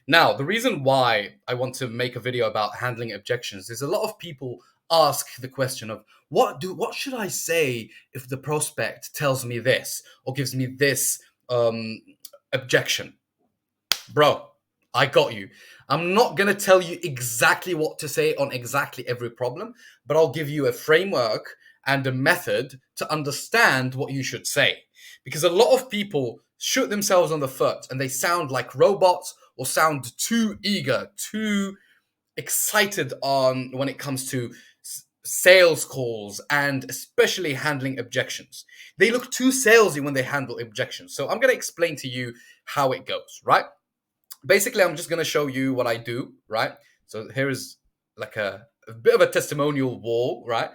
Now, the reason why I want to make a video about handling objections is a lot of people ask the question of what should I say if the prospect tells me this or gives me this um, objection? Bro, I got you. I'm not going to tell you exactly what to say on exactly every problem, but I'll give you a framework and a method to understand what you should say. Because a lot of people shoot themselves on the foot and they sound like robots or sound too eager, too excited on when it comes to sales calls and especially handling objections. They look too salesy when they handle objections. So I'm going to explain to you how it goes, right? Basically, I'm just going to show you what I do, right? So here is like a bit of a testimonial wall, right?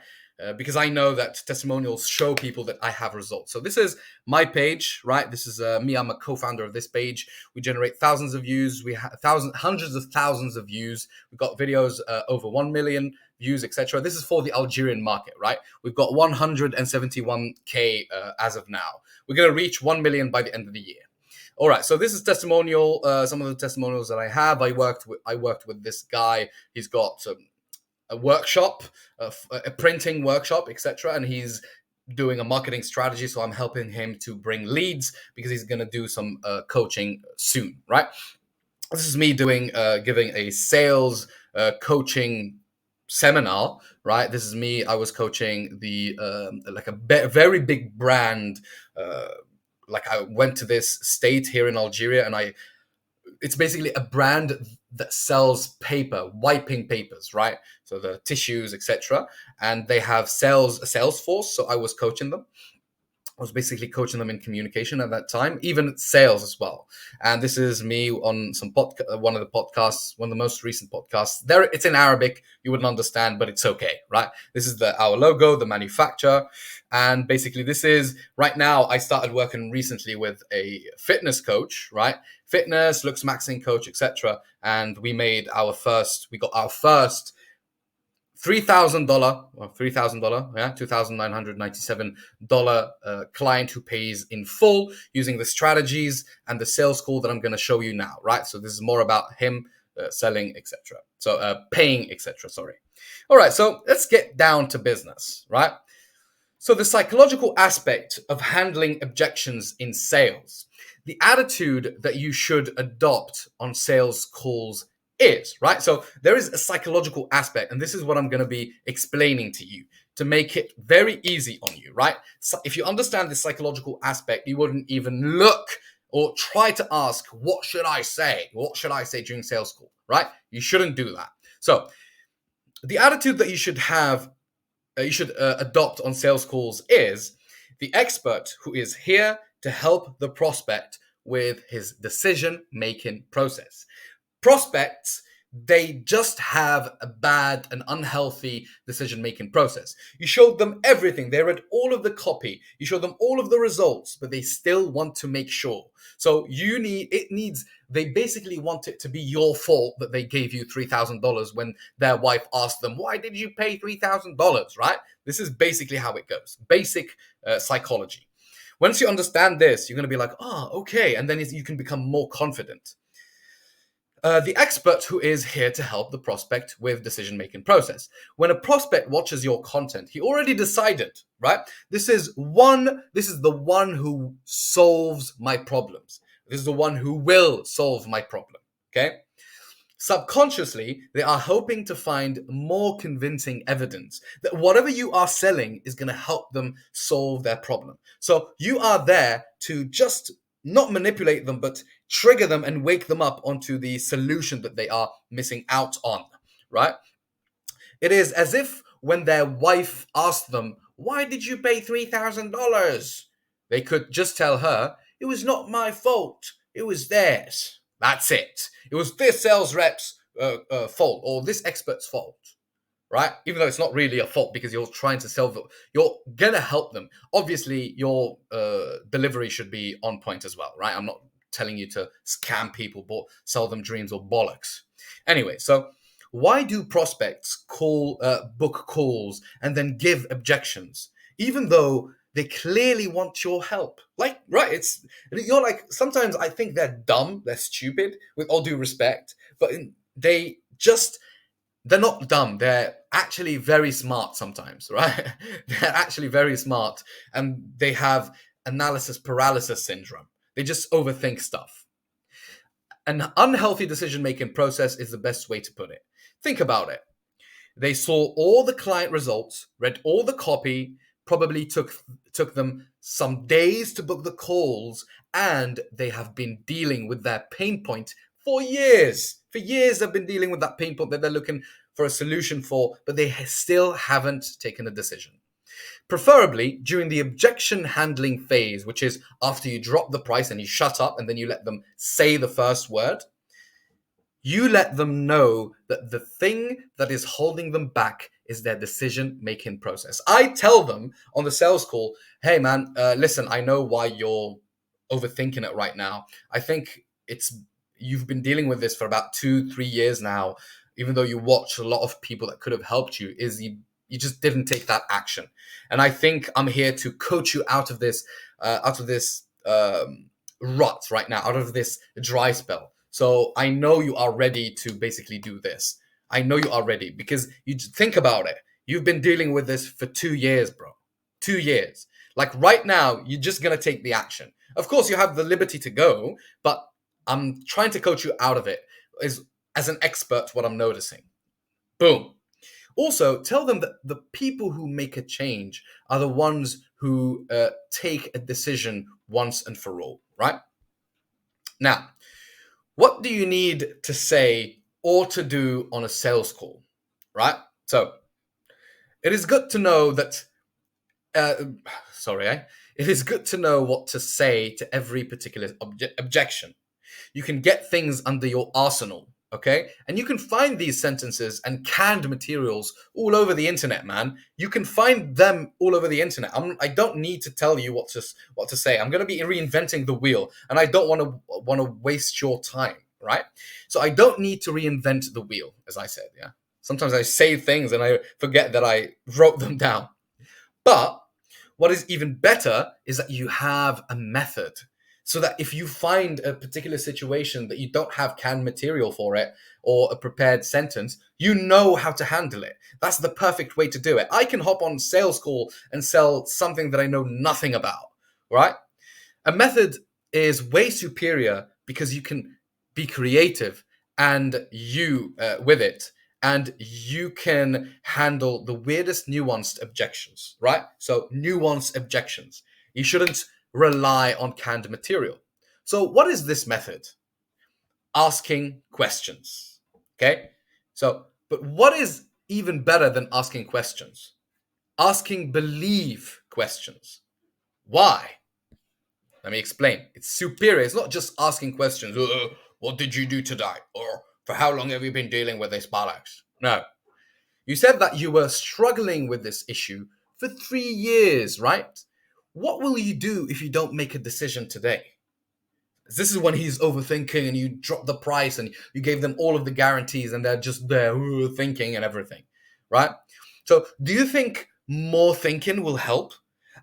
Because I know that testimonials show people that I have results. So this is my page, right? This is me. I'm a co-founder of this page. We generate thousands of views. We have hundreds of thousands of views. We've got videos over 1 million views, etc. This is for the Algerian market, right? We've got 171K as of now. We're going to reach 1 million by the end of the year. All right, so this is testimonial. Some of the testimonials that I have. I worked with this guy. He's got a workshop, a printing workshop, etc., and he's doing a marketing strategy. So I'm helping him to bring leads because he's going to do some coaching soon. Right. This is me doing giving a sales coaching seminar. Right. This is me. I was coaching the like a very big brand. Like I went to this state here in Algeria, and it's basically a brand that sells paper, wiping papers, right? So the tissues, etc. And they have a sales force. So I was coaching them. I was basically coaching them in communication at that time, even sales as well. And this is me on some one of the podcasts, one of the most recent podcasts. There, it's in Arabic. You wouldn't understand, but it's okay, right? This is our logo, the manufacturer, and basically this is right now. I started working recently with a fitness coach, right? Fitness, looks maxing coach, etc. And we got our first $3,000 or $3,000, yeah, $2,997 client who pays in full using the strategies and the sales call that I'm going to show you now, right? So this is more about him selling, etc. So paying, etc. Sorry. All right. So let's get down to business, right? So the psychological aspect of handling objections in sales, the attitude that you should adopt on sales calls is, right? So there is a psychological aspect, and this is what I'm going to be explaining to you to make it very easy on you, right? So if you understand this psychological aspect, you wouldn't even look or try to ask, what should I say? What should I say during sales call, right? You shouldn't do that. So the attitude that you should adopt on sales calls is the expert who is here to help the prospect with his decision-making process. Prospects, they just have a bad and unhealthy decision-making process. You showed them everything. They read all of the copy. You showed them all of the results, but they still want to make sure. So they basically want it to be your fault that they gave you $3,000 when their wife asked them, why did you pay $3,000, right? This is basically how it goes. Basic psychology. Once you understand this, you're going to be like, okay. And then you can become more confident. The expert who is here to help the prospect with decision-making process. When a prospect watches your content, he already decided, right? This is the one who solves my problems. This is the one who will solve my problem, okay? Subconsciously, they are hoping to find more convincing evidence that whatever you are selling is going to help them solve their problem. So you are there to just not manipulate them, but trigger them and wake them up onto the solution that they are missing out on, right? It is as if when their wife asked them, why did you pay $3,000? They could just tell her, it was not my fault, it was theirs. That's it. It was this sales rep's fault or this expert's fault, right? Even though it's not really a fault because you're trying to sell them, you're gonna help them. Obviously, your delivery should be on point as well, right? I'm not telling you to scam people, but sell them dreams or bollocks. Anyway, so why do prospects book calls and then give objections, even though They clearly want your help. Like, right, you're like, sometimes I think they're dumb, they're stupid, with all due respect, but they just, they're not dumb. They're actually very smart sometimes, right? They're actually very smart, and they have analysis paralysis syndrome. They just overthink stuff. An unhealthy decision making process is the best way to put it. Think about it. They saw all the client results, read all the copy, probably took them some days to book the calls, and they have been dealing with that pain point for years. For years, they've been dealing with that pain point that they're looking for a solution for, but they still haven't taken a decision. Preferably during the objection handling phase, which is after you drop the price and you shut up and then you let them say the first word. You let them know that the thing that is holding them back is their decision making process. I tell them on the sales call, hey man, listen, I know why you're overthinking it right now. I think you've been dealing with this for about 2-3 years now, even though you watch a lot of people that could have helped you, you just didn't take that action. And I think I'm here to coach you out of this rut right now, out of this dry spell. So I know you are ready to basically do this. I know you are ready because you think about it. You've been dealing with this for 2 years, bro. 2 years. Like right now, you're just going to take the action. Of course, you have the liberty to go, but I'm trying to coach you out of it as an expert, what I'm noticing. Boom. Also, tell them that the people who make a change are the ones who take a decision once and for all, right? Now, what do you need to say or to do on a sales call, right? So, it is good to know that, uh, it is good to know what to say to every particular objection. You can get things under your arsenal, okay? And you can find these sentences and canned materials all over the internet, man. You can find them all over the internet. I don't need to tell you what to say. I'm going to be reinventing the wheel, and I don't want to waste your time, right? So I don't need to reinvent the wheel, as I said, yeah. Sometimes I say things and I forget that I wrote them down. But what is even better is that you have a method so that if you find a particular situation that you don't have canned material for it or a prepared sentence, you know how to handle it. That's the perfect way to do it. I can hop on sales call and sell something that I know nothing about, right? A method is way superior because you can be creative and you with it, and you can handle the weirdest nuanced objections, right? So nuanced objections. You shouldn't rely on canned material. So what is this method? Asking questions. Okay? So, but what is even better than asking questions? Asking believe questions. Why? Let me explain. It's superior. It's not just asking questions. What did you do today? Or for how long have you been dealing with this bollocks? No. You said that you were struggling with this issue for 3 years, right? What will you do if you don't make a decision today? This is when he's overthinking and you drop the price and you gave them all of the guarantees and they're just there thinking and everything, right? So, do you think more thinking will help?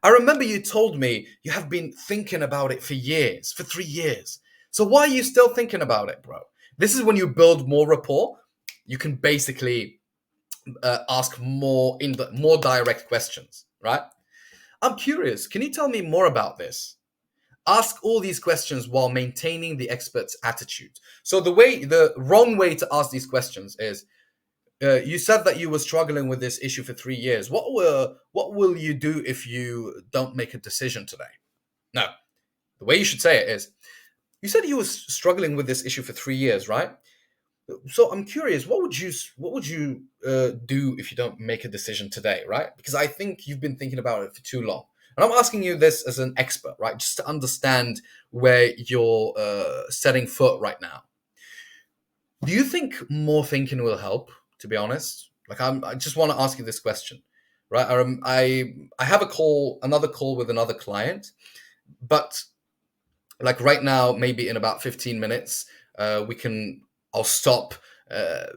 I remember you told me you have been thinking about it for years, for 3 years. So, why are you still thinking about it, bro? This is when you build more rapport. You can basically ask more direct questions, right? I'm curious. Can you tell me more about this? Ask all these questions while maintaining the expert's attitude. So the wrong way to ask these questions is, you said that you were struggling with this issue for 3 years. What will you do if you don't make a decision today? No, the way you should say it is, you said you were struggling with this issue for 3 years, right? So I'm curious, what would you do if you don't make a decision today, right? Because I think you've been thinking about it for too long. And I'm asking you this as an expert, right? Just to understand where you're setting foot right now. Do you think more thinking will help? To be honest, like I just want to ask you this question, right? I have another call with another client, but like right now, maybe in about 15 minutes, I'll stop uh,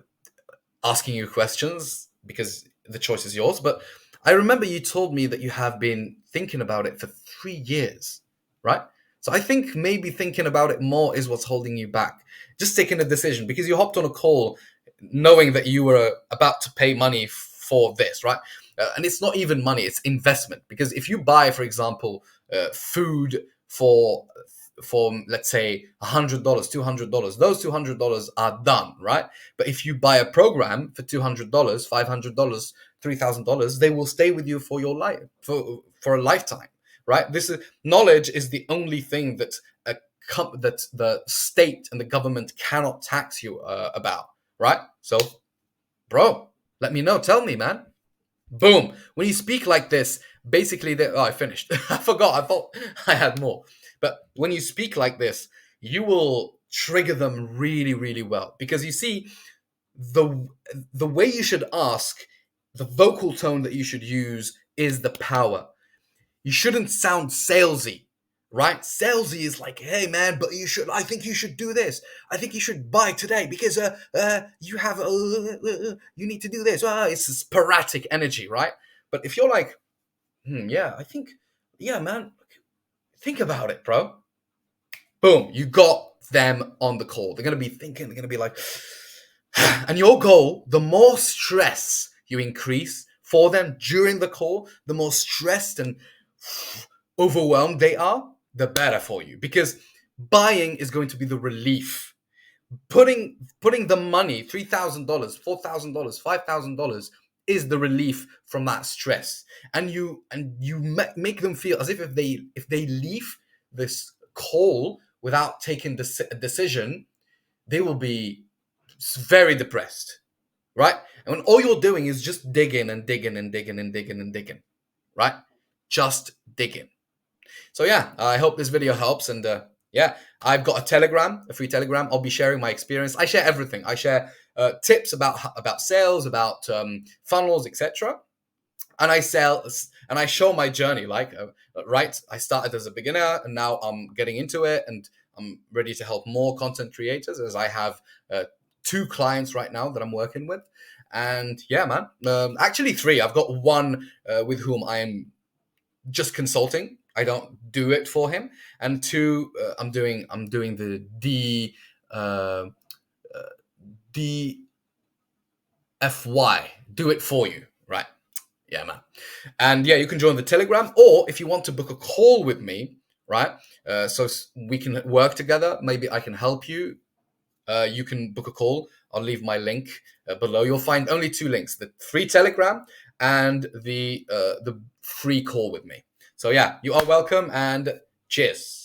asking you questions because the choice is yours. But I remember you told me that you have been thinking about it for 3 years, right? So I think maybe thinking about it more is what's holding you back. Just taking a decision because you hopped on a call knowing that you were about to pay money for this, right? And it's not even money, it's investment. Because if you buy, for example, food for let's say $100, $200, those $200 are done, right? But if you buy a program for $200, $500, $3,000, they will stay with you for your life, for a lifetime, right? This is knowledge is the only thing that that the state and the government cannot tax you about, right? So, bro, let me know. Tell me, man. Boom. When you speak like this, basically, I finished. I forgot. I thought I had more. But when you speak like this, you will trigger them really, really well. Because you see, the the way you should ask, the vocal tone that you should use is the power. You shouldn't sound salesy, right? Salesy is like, hey man, but I think you should do this. I think you should buy today because you have you need to do this. It's this sporadic energy, right? But if you're like, yeah, I think, yeah, man, think about it, bro. Boom, you got them on the call. They're gonna be thinking, they're gonna be like, and your goal, the more stress you increase for them during the call, the more stressed and overwhelmed they are, the better for you. Because buying is going to be the relief. Putting the money, $3,000, $4,000, $5,000 is the relief from that stress. And you make them feel as if they leave this call without taking a decision, they will be very depressed, right? And when all you're doing is just digging and digging and digging and digging and digging, right? Just digging. So yeah, I hope this video helps. And yeah, I've got a Telegram, a free Telegram. I'll be sharing my experience. I share everything. I share tips about sales, about funnels, etc. And I sell and I show my journey. Like, right, I started as a beginner, and now I'm getting into it, and I'm ready to help more content creators, as I have 2 clients right now that I'm working with. And yeah, man, actually 3. I've got one with whom I'm just consulting. I don't do it for him. And 2, I'm doing the uh, DFY, do it for you, right? Yeah, man. And yeah, you can join the Telegram, or if you want to book a call with me, right? So we can work together. Maybe I can help you. You can book a call. I'll leave my link below. You'll find only 2 links: the free Telegram and the free call with me. So yeah, you are welcome, and cheers.